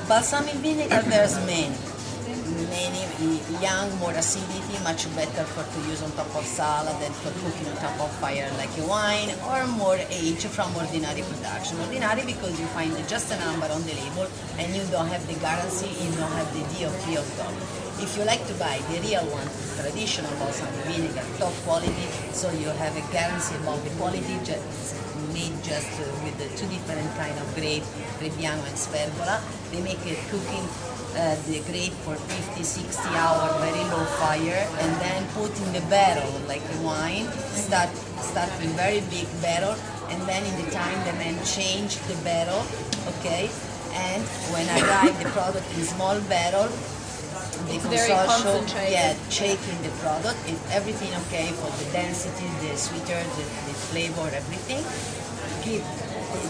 Balsamic vinegar, there's many. Young, more acidity, much better to use on top of salad and for cooking on top of fire like a wine, or more age from ordinary production. Ordinary because you find just a number on the label and you don't have the guarantee, you don't have the DOP of top. If you like to buy the real one, traditional balsamic vinegar, top quality, so you have a guarantee about the quality, made just with the two different kind of grape, Trebbiano and Spergola. They make it cooking the grape for 50-60 hours, very low fire, and then put in the barrel like a wine. Start with very big barrel, and then in the time the man change the barrel, okay. And when I arrive the product in small barrel, the consortium, shaking the product, everything okay for the density, the sweeter, the flavor, everything.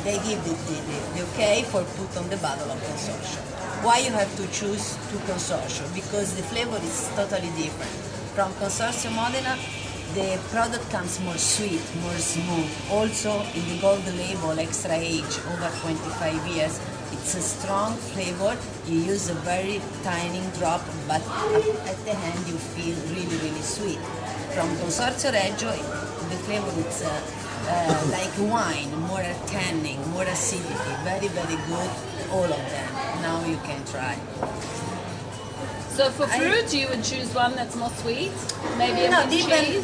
They give the okay for put on the bottle of consortium. Why you have to choose two consortium? Because the flavor is totally different. From Consortium Modena, the product comes more sweet, more smooth. Also, in the gold label, extra age, over 25 years, it's a strong flavor. You use a very tiny drop, but at the end you feel really, really sweet. From Consorzio Reggio, the flavor is like wine, more tanning, more acidity, very, very good, all of them. Now you can try. So for fruit, you would choose one that's more sweet? Maybe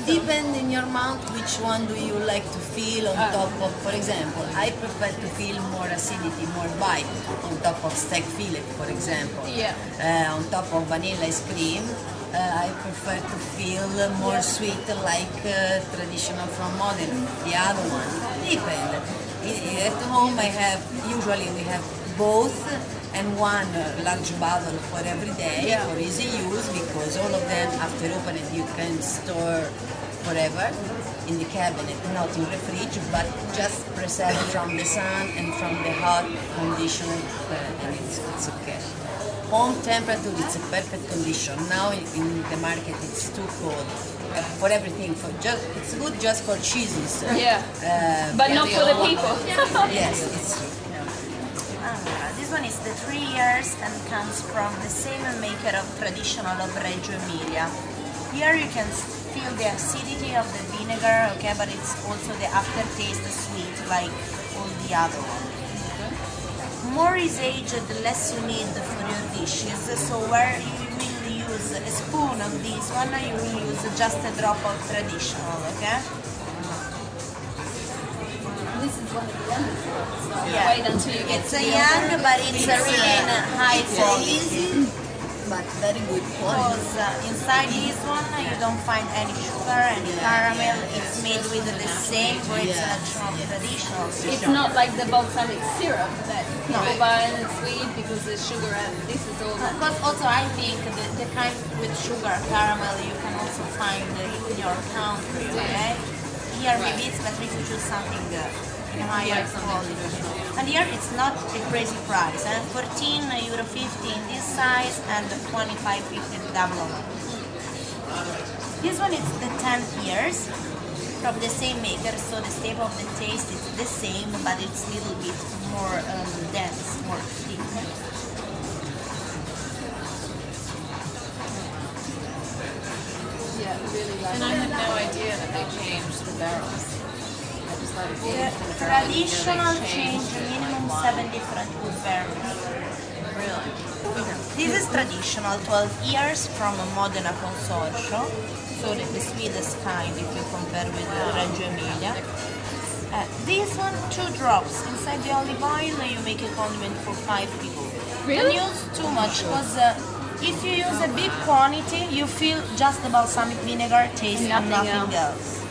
depend in your mouth which one do you like to feel on top of. For example, I prefer to feel more acidity, more bite on top of steak fillet, for example. Yeah. On top of vanilla ice cream, I prefer to feel more sweet like traditional from Modena. The other one, depend. At home usually we have both, and one large bottle for every day for easy use, because all of them after opening you can store forever in the cabinet, not in the fridge, but just preserve from the sun and from the hot condition, and it's okay. Home temperature, it's a perfect condition. Now in the market it's too cold for everything. It's good just for cheeses. But not for the people. Yes, it's true. This one is the 3 years and comes from the same maker of traditional of Reggio Emilia. Here you can feel the acidity of the vinegar, okay, but it's also the aftertaste sweet like all the other ones. More is aged, the less you need for your dishes. So where you will use a spoon of this one, you will use just a drop of traditional, okay? This is one of the youngest ones, so wait until you get it's a young, but it's a really high quality. But very good quality. Because inside this one you don't find any sugar, any caramel. It's made with the same great selection of traditional. It's not like the balsamic syrup that people buy and it's sweet because there's sugar, and this is all. But also I think the kind with sugar, caramel, you can also find in your country, okay? Here maybe it's better if you choose something in higher quality. And here it's not a crazy price, €14.50 in this size and €25.50 the double one. This one is the 10 years from the same maker, so the shape of the taste is the same, but it's a little bit more dense, more thick. Yeah, really like And I had no idea that they changed the barrels. I just thought it was Traditional change minimum 7 different wood barrels. Really? This is traditional, 12 years from a Modena Consortium, so the sweetest kind if you compare with Reggio Emilia. This one, 2 drops. Inside the olive oil you make a condiment for 5 people. Really? Don't use too much, because if you use a big quantity you feel just the balsamic vinegar taste and nothing else.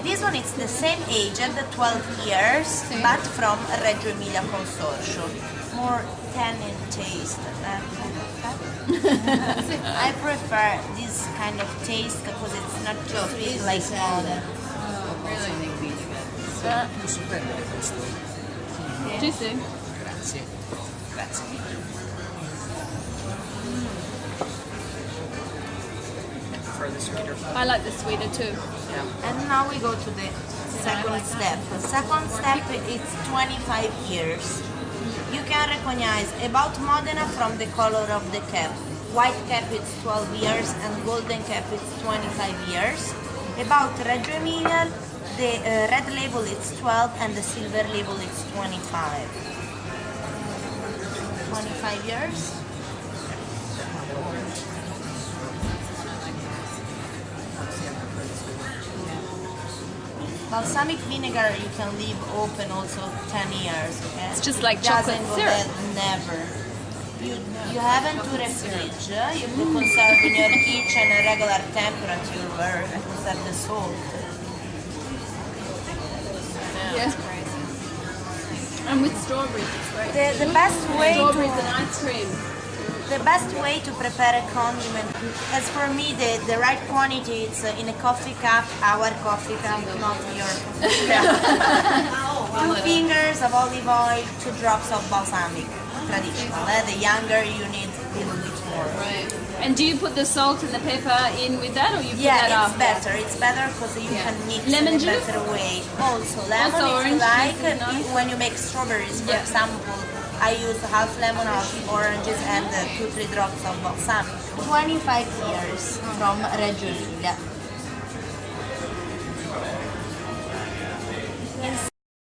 This one is the same age, 12 years, but from Reggio Emilia Consortium. More tannin taste. I prefer this kind of taste because it's not too sweet like other. Più superbe questo. Sì, sì. Grazie. Grazie mille. I prefer the sweeter. I like the sweeter too. Yeah. And now we go to the second step. The second step is 25 years. You can recognize about Modena from the color of the cap. White cap it's 12 years and golden cap it's 25 years. About Reggio Emilia, the red label it's 12 and the silver label it's 25. 25 years. Balsamic vinegar you can leave open also 10 years, okay? It's just like It doesn't chocolate go syrup. bad, never. You haven't to refrige. You can conserve in your kitchen a regular temperature where you conserve the salt. Yeah. And with strawberries, it's great. The best way Strawberries to and ice cream. The best way to prepare a condiment, as for me, the right quantity is in a coffee cup, our coffee cup, not your coffee cup. 2 fingers of olive oil, 2 drops of balsamic, traditional. The younger you need a little bit more. Right. And do you put the salt and the pepper in with that, or you put Yeah, that it's after? better. It's better because you can mix Lemon in a juice? better way. Also, lemon Also if you orange like. juice is nice. When you make strawberries, for Yeah. example, I use half lemon, half oranges, and 2-3 drops of balsamic. 25 years from Reggio Emilia.